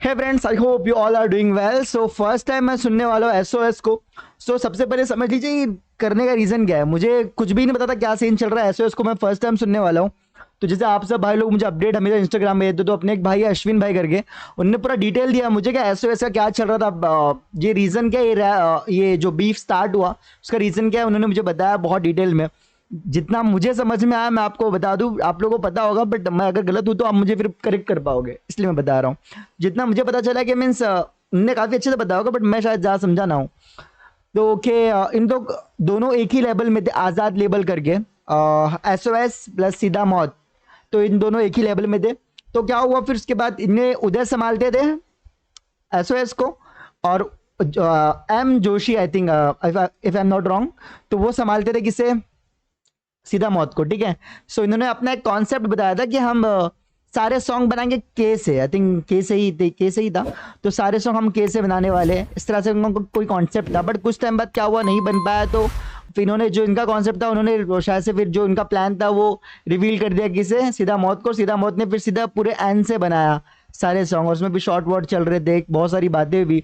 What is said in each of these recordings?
Hey friends, I hope you all are doing well. So first time मैं सुनने वाला हूँ एसओएस को। सो सबसे पहले समझ लीजिए ये करने का रीज़न क्या है। मुझे कुछ भी नहीं पता था क्या सीन चल रहा है। एसओएस को मैं फर्स्ट टाइम सुनने वाला हूँ। तो जैसे आप सब भाई लोग मुझे अपडेट हमेशा इंस्टाग्राम में देते, तो अपने एक भाई है अश्विन भाई करके, उनने पूरा डिटेल दिया मुझे कि एसओएस का क्या चल रहा था, ये रीज़न क्या है, ये जो बीफ स्टार्ट हुआ उसका रीज़न क्या है, उन्होंने मुझे बताया बहुत डिटेल में। जितना मुझे समझ में आया मैं आपको बता दूं, आप लोगों को पता होगा, बट मैं अगर गलत हूं तो आप मुझे फिर करेक्ट कर पाओगे, इसलिए मैं बता रहा हूँ। जितना मुझे पता चला कि मीन्स उनने काफ़ी अच्छे से बताया होगा, बट मैं शायद ज़्यादा समझा ना हूँ। तो के इन तो दोनों एक ही लेवल में थे, आज़ाद लेबल करके, एसओएस प्लस सीधा मौत। तो इन दोनों एक ही लेवल में थे। तो क्या हुआ फिर उसके बाद इन्हें उदय संभालते थे एसओएस को, और M Joshi I think, if I am not wrong, तो वो संभालते थे किसे, सीधा मौत को। ठीक है। सो इन्होंने अपना एक कॉन्सेप्ट बताया था कि हम सारे सॉन्ग बनाएंगे के से, आई थिंक के से ही था। तो सारे सॉन्ग हम के से बनाने वाले हैं, इस तरह से उनका कोई कॉन्सेप्ट था। बट कुछ टाइम बाद क्या हुआ, नहीं बन पाया। तो फिर इन्होंने जो इनका कॉन्सेप्ट था, उन्होंने शायद से फिर जो इनका प्लान था वो रिवील कर दिया किसे, सीधा मौत को। सीधा मौत ने फिर सीधा पूरे एन से बनाया सारे सॉन्ग, और उसमें भी शॉर्ट वर्ड चल रहे थे, बहुत सारी बातें भी।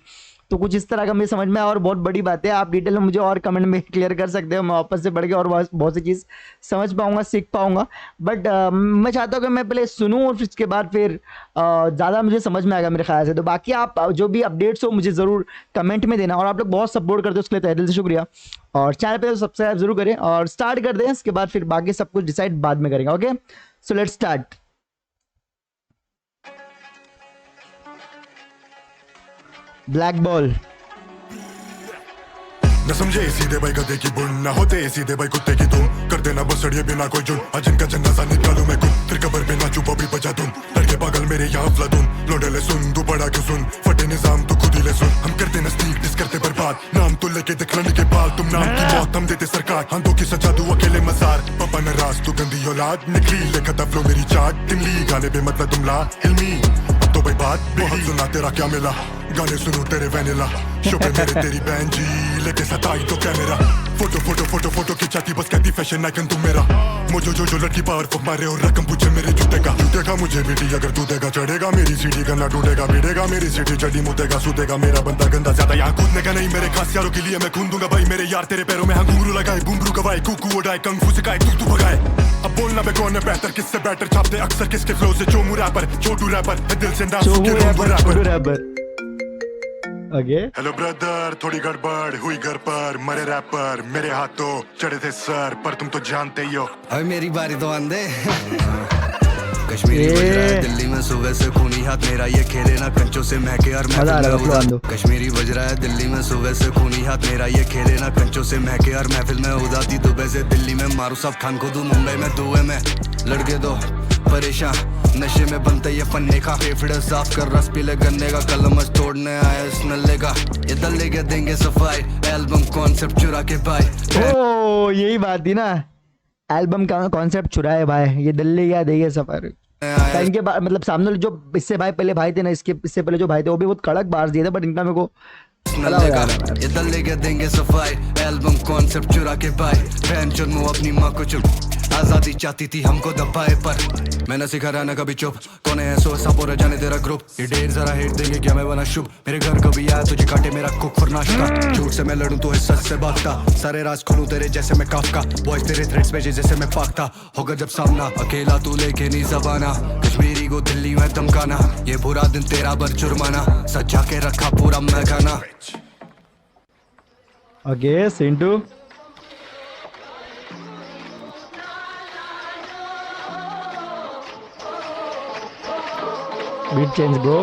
तो कुछ इस तरह का मुझे समझ में आया, और बहुत बड़ी बात है। आप डिटेल में मुझे और कमेंट में क्लियर कर सकते हो, मैं वापस से पढ़ के और बहुत सी चीज़ समझ पाऊंगा, सीख पाऊंगा। बट मैं चाहता हूँ कि मैं पहले सुनूं और फिर उसके बाद फिर ज़्यादा मुझे समझ में आएगा मेरे ख्याल से। तो बाकी आप जो भी अपडेट्स हो मुझे ज़रूर कमेंट में देना, और आप लोग बहुत सपोर्ट करते हो उसके लिए तहे दिल से शुक्रिया। और चैनल पर सब्सक्राइब जरूर करें और स्टार्ट कर दें, इसके बाद फिर बाकी सब कुछ डिसाइड बाद में करेंगे। Okay, so let's start. Black ball न समझे सीधे भाई गधे की बुन, ना होते सीधे भाई कुत्ते की तुम, कर देना बस अड़िए बिना कोई जुन। आज इनका जनाजा निकालू मैं खुद, फिर कबर पे नाचू बबी बजा दूं। लड़के पागल मेरे यहाँ फ्लदून, लोडेले सुन तू बड़ा क्यों सुन, फटे निजाम तू खुद ही ले सुन। हम करते नजदीक डिस करते बर्बाद, नाम तो लेके दिखलाने के बाल, तुम नाम की मौत हम देते सरकार। हाथों की सजा दू अकेले मजार, पापा नाराज तू गंदी औलाद, निकली लेखता फ्लो मेरी चाट, टिमली गाने पे मतलब तुमला इल्मी। अब तो भाई बात बहुत सुना, तेरा क्या मिला, गाने सुनू तेरे वैनिला, शो पे मेरे तेरी बहन जी लेके सताई तो क्या मेरा। फोटो फोटो फोटो फोटो खिंचाती बस कहती फैशन आइकन तू मेरा। मुझे जो लड़की पावर फुक मारे और रकम पूछे मेरे जूते का मुझे बेटी अगर तू देगा चढ़ेगा, मेरी सीढ़ी गन्ना टूटेगा भिड़ेगा, मेरी सीढ़ी चढ़ी मुतेगा सूतेगा, मेरा बंदा गंदा ज्यादा यहाँ कूदने का नहीं। मेरे खास यारों के लिए मैं खून दूंगा भाई, मेरे यार तेरे पैरों में हाँ घुंघरू लगाए, घुंघरू गवाए, कुकू उड़ाए, कंगफू सिखाए, तू भगाए। अब बोलना मैं कौन है बेहतर, किससे बेटर छापते अक्सर किसके फ्लो से, चोमू रैपर छोटू रैपर है दिल से नाम रैपर। हेलो ब्रदर, थोड़ी गड़बड़ हुई घर पर, मरे रैपर मेरे हाथों चढ़े थे सर, पर तुम तो जानते ही हो। अभी मेरी बारी तो आंदे। कश्मीरी बज रहा है दिल्ली में सुबह से, खूनी हाथ मेरा ये खेले ना कंचों से महके और महफिल में उदा। कश्मीरी बज रहा है दिल्ली में सुबह से, खूनी हाथ मेरा ये खेले ना कंचों से महके और महफिल में उदाती। दुबई से दिल्ली में मारू सब खान को दूं, मुंबई में दुए में लड़के दो परेशान, नशे में बनते ये फन्ने का, फेफड़े साफ कर रस पीले गन्ने का, कलमच तोड़ने आया इस नल्ले का, ये दल्ले के देंगे सफाई, एल्बम कॉन्सेप्ट चुरा के भाई। ओ यही बात थी ना, एल्बम का कॉन्सेप्ट चुराए भाई, ये दल्ले क्या देंगे सफाई। इनके मतलब सामने जो इससे भाई पहले भाई थे ना, इससे पहले जो भाई थे वो भी बहुत कड़क बार दिए थे, बट इनका मेरे को ये दल्ले के देंगे सफाई, एल्बम कॉन्सेप्ट चुरा के भाई, बहन चुनू अपनी माँ को चुप, आजादी चाहती थी हमको दबाए, पर मैंने सिखा रहना कभी चुप। कौन है सो सापोरा जाने तेरा ग्रुप, ये ढेर जरा हेट देंगे क्या मैं बना शुभ, मेरे घर कभी आया तुझे काटे मेरा कुक और नाश्ता, झूठ से मैं लड़ूं तो इस सच से भागता, सारे राज खोलूं तेरे जैसे मैं काफका, बॉयज तेरे थ्रेड्स भेजे जैसे मैं फाकता, होगा जब सामना अकेला तू लेके नहीं जबाना, कश्मीरी को दिल्ली में धमकाना, ये बुरा दिन तेरा बर जुर्माना, सजा के रखा पूरा मैं खाना। Okay Sintu beat change bro.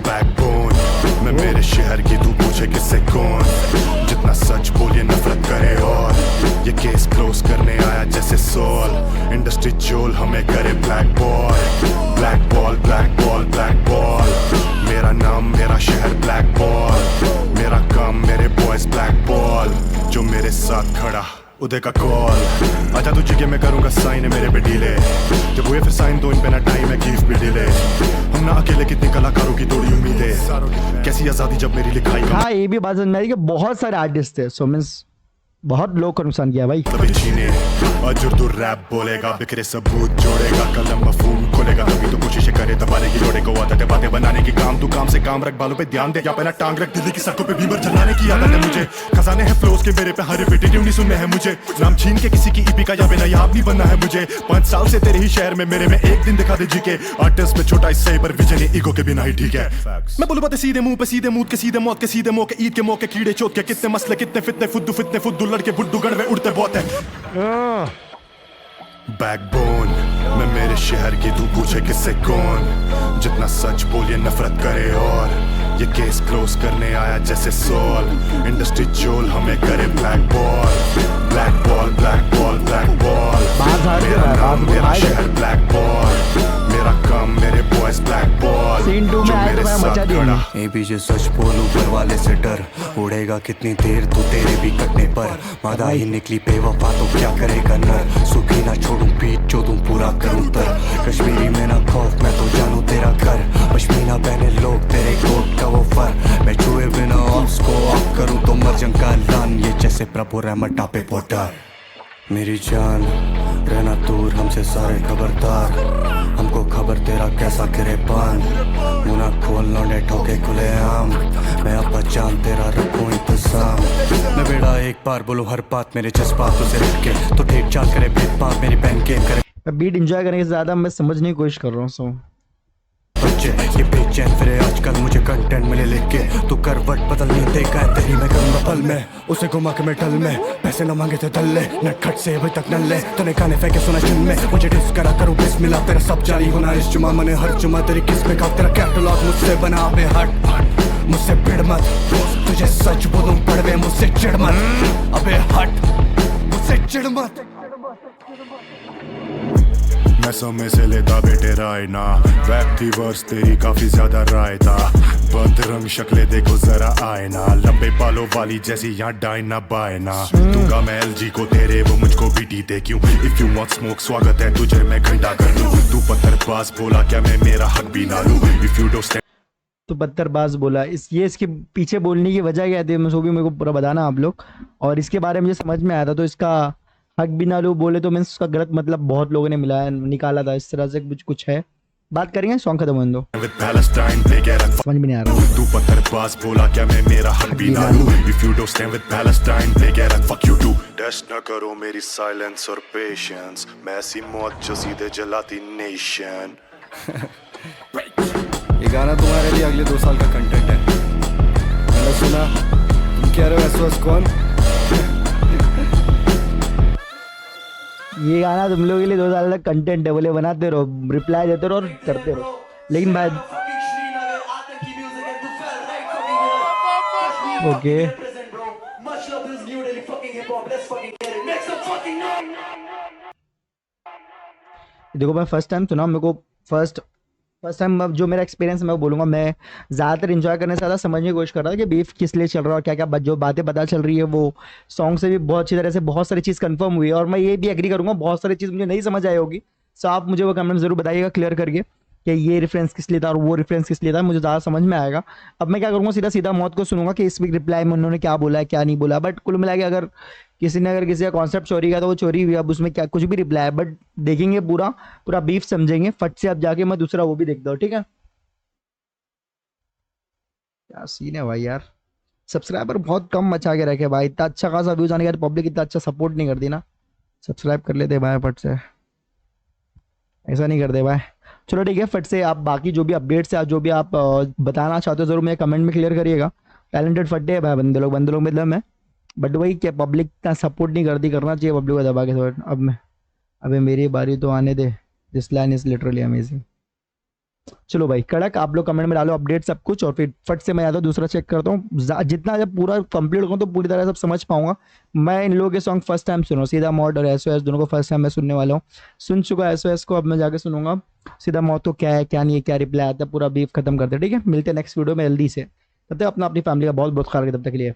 Backbone मैं मेरे शहर की, तू पूछे किससे कौन, जितना सच बोलिए नफरत करे, और ये केस क्लोज करने आया जैसे सोल, इंडस्ट्री जोल हमें करे black ball, black ball black ball black ball, मेरा नाम मेरा शहर ब्लैक बॉल, मेरा काम मेरे बॉयज ब्लैक बॉल, जो मेरे साथ खड़ा उदय का कॉल, आजा तुझे के मैं करूंगा साइन है मेरे पे डीले, जब हुए फिर साइन तो इन पे ना टाइम है गिफ्ट भी डिले, हम ना अकेले कितने कलाकारों की तोड़ी उम्मीदें, कैसी आजादी जब मेरी लिखाई। हाँ ये भी बात समझ में आई कि बहुत सारे आर्टिस्ट थे, सो मींस बहुत लोग को नुकसान किया भाई। तभी जीने आज उर्दू रैप बोलेगा, बिखरे सबूत जोड़ेगा, कलम मफहूम खोलेगा, तभी तो कोशिश करे दबाने की, लोड़े को आदत है बातें बनाने की, काम तू काम से काम रख, बालों पे ध्यान दे, या पहला टांग रख, दिल्ली की सड़कों पे बीमर जलाने की आदत है मुझे, खजाने हैं फ्लोज के मेरे पे, हर रिपीटेटिव नहीं सुनने हैं मुझे, नाम छीन के किसी की ईपी का या बिना याद नहीं बनना है मुझे, 5 साल से तेरे ही शहर में मेरे में एक दिन दिखा दे जी के, आर्टिस्ट में छोटा हिस्सा पर विजन ईगो के बिना ही ठीक है। मैं बोलूं बातें सीधे मुंह पे, सीधे मूड के, सीधे मौत के, सीधे मौके, ईद के मौके, कीड़े चोट के, कितने मसले, कितने फितने, फुद्दू लड़के, बुड्डू गड़वे उड़ते बहुत है। बैकबोन मैं मेरे शहर की, तू पूछे किससे कौन, जितना सच बोलिए नफरत करे, और ये केस क्लोज करने आया जैसे सोल, इंडस्ट्री चोल हमें करे black ball, black ball, black ball, black ball, मेरा नाम मेरा शहर ब्लैक बॉल, मेरा कम मेरे बॉयज ब्लैक बॉल, सीन 2 में आया तो मैं मचा दिया। ए पीछे सच बोल, ऊपर वाले से डर, उड़ेगा कितनी देर तू तेरे भी कटने पर, मादा ही निकली बेवफा तो क्या करेगा नर, सुखी ना छोड़ूं पीठ जो दूं पूरा करूं तर, कश्मीरी में ना खौफ मैं तो जानू तेरा घर, पश्मीना पहने लोग तेरे कोट का वो फर, मैं छुए बिना ऑप्स को ऑफ करूं तो मर जंग का ऐलान, ये जैसे प्रभु रहमत टापे पोटर, मेरी जान रहना दूर हमसे सारे खबरदार, हमको खबर तेरा कैसा गिरे पान, मुना खोल लौंडे ठोके खुले आम, मैं अब जान तेरा रखूं इंतजाम, मैं बेड़ा एक बार बोलूं हर बात मेरे जज्बात उसे रख के, तो ठीक चाल करे भेदभाव मेरी बहन गेम करे, मैं बीट एंजॉय करने से ज़्यादा मैं समझने की कोशिश कर रहा हूँ। सो बच्चे ये बेचैन फिरे आजकल, मुझे कंटेंट मिले लिख के, तू करवट बदल नहीं देखा है तेरी मैं करूंगा पल में, उसे घुमा के मैं टल में, पैसे न मांगे थे दल्ले, नटखट से अभी तक नल्ले, तूने गाने फेंके सुना जिन में, मुझे डिस करा करूं बिस्मिल्लाह, तेरा सब जारी होना इस जुमा, मैंने हर जुमा तेरी किस में खा, तेरा कैटलॉग मुझसे बना बे, हट मुझसे भिड़ मत, तुझे सच बोलूं पड़वे मुझसे चिढ़ मत, अबे हट मुझसे चिढ़ मत। मैं समय से लेता बेटे राय ना, वैप थी वर्स तेरी काफी ज्यादा राय था, बदरंग शक्लें देखो जरा आए ना, लंबे बालों वाली जैसी यहाँ डायना बायना, दूंगा मैं एलजी को तेरे वो मुझको भी दे क्यों, इफ यू वांट स्मोक स्वागत है तुझे मैं घंटा कर दूं, तू पत्थरबाज बोला क्या मैं मेरा हक भी ना लूं, इफ यू डोंट तो पत्थरबाज बोला, इसके पीछे बोलने की वजह क्या थी, मुझे भी मेरे को पूरा बताना आप लोग, और इसके बारे में मुझे समझ में आया था, तो इसका हक भी ना लो बोले तो मीन्स उसका गलत मतलब बहुत लोगों ने मिलाया निकाला था, इस तरह से कुछ है, बात करेंगे सॉन्ग खत्म होने दो, समझ में नहीं आ रहा। तू पत्थरबाज बोला क्या मैं मेरा हक भी ना लूं, if you don't stand with Palestine they get it fuck you too, test ना करो मेरी साइलेंस और पेशेंस, मैं ऐसी मौत जो सीधे जलाती नेशन। ये गाना तुम्हारे लिए अगले 2 साल का कंटेंट है, मैंने सुना तुम कह रहे हो एसओएस कौन, ये गाना तुम लोगों के लिए 2 साल तक कंटेंट है, बोले बनाते रहो, रिप्लाई देते रहो और करते रहो, लेकिन भाई ओके देखो मैं फर्स्ट टाइम सुना, मेरे को फर्स्ट टाइम जो मेरा एक्सपीरियंस मैं बोलूँगा, मैं ज़्यादातर इन्जॉय करने से ज़्यादा समझने की कोशिश कर रहा था कि बीफ किस लिए चल रहा है और क्या क्या जो बातें पता चल रही है, वो सॉन्ग से भी बहुत अच्छी तरह से बहुत सारी चीज़ कंफर्म हुई है, और मैं ये भी एग्री करूँगा बहुत सारी चीज़ मुझे नहीं समझ आई होगी, सो आप मुझे वो कमेंट ज़रूर बताइएगा क्लियर करके कि ये रेफरेंस किस लिए था और वो रेफरेंस किस लिए था, मुझे ज़्यादा समझ में आएगा। अब मैं क्या करूँगा, सीधा सीधा मौत को सुनूंगा कि इस वीक रिप्लाई में उन्होंने क्या बोला है क्या नहीं बोला, बट कुल मिला के अगर किसी का कॉन्सेप्ट चोरी किया तो वो चोरी हुई, अब उसमें क्या कुछ भी रिप्लाई है, बट देखेंगे पूरा बीफ समझेंगे, फट से अब जाके मैं दूसरा वो भी देखता हूँ, ठीक है। क्या सीन है भाई यार, सब्सक्राइबर बहुत कम मचा के रखे भाई, इतना अच्छा खासा व्यूज आने के बाद पब्लिक इतना अच्छा सपोर्ट नहीं करती ना, सब्सक्राइब कर लेते भाई फट से, ऐसा नहीं करते भाई। चलो ठीक है, फट से आप बाकी जो भी अपडेट्स है जो भी आप बताना चाहते हो जरूर मेरे कमेंट में क्लियर करिएगा। टैलेंटेड फट्टे है भाई बंदे लोग मतलब मैं, बट वही क्या पब्लिक का सपोर्ट नहीं करती, करना चाहिए पब्लिक को दबा के थोड़ा। अब मैं अबे मेरी बारी तो आने दे, this line is literally amazing. चलो भाई कड़क, आप लोग कमेंट में डालो अपडेट सब कुछ, और फिर फट से मैं आता हूँ दूसरा चेक करता हूँ, जितना जब पूरा कंप्लीट करूँ तो पूरी तरह सब समझ पाऊंगा। मैं इन लोगों के सॉन्ग फर्स्ट टाइम सुना, सीधा मॉड और एसओएस दोनों को फर्स्ट टाइम मैं सुनने वाला हूँ, सुन चुका एसओएस को, अब मैं जाके सुनूंगा सीधा मौत को क्या है क्या नहीं है, क्या रिप्लाई आता है, पूरा बीफ खत्म करते, ठीक है। मिलते हैं नेक्स्ट वीडियो में जल्दी से, तब तक अपना अपनी फैमिली का बहुत बहुत ख्याल रखें, तब तक के लिए।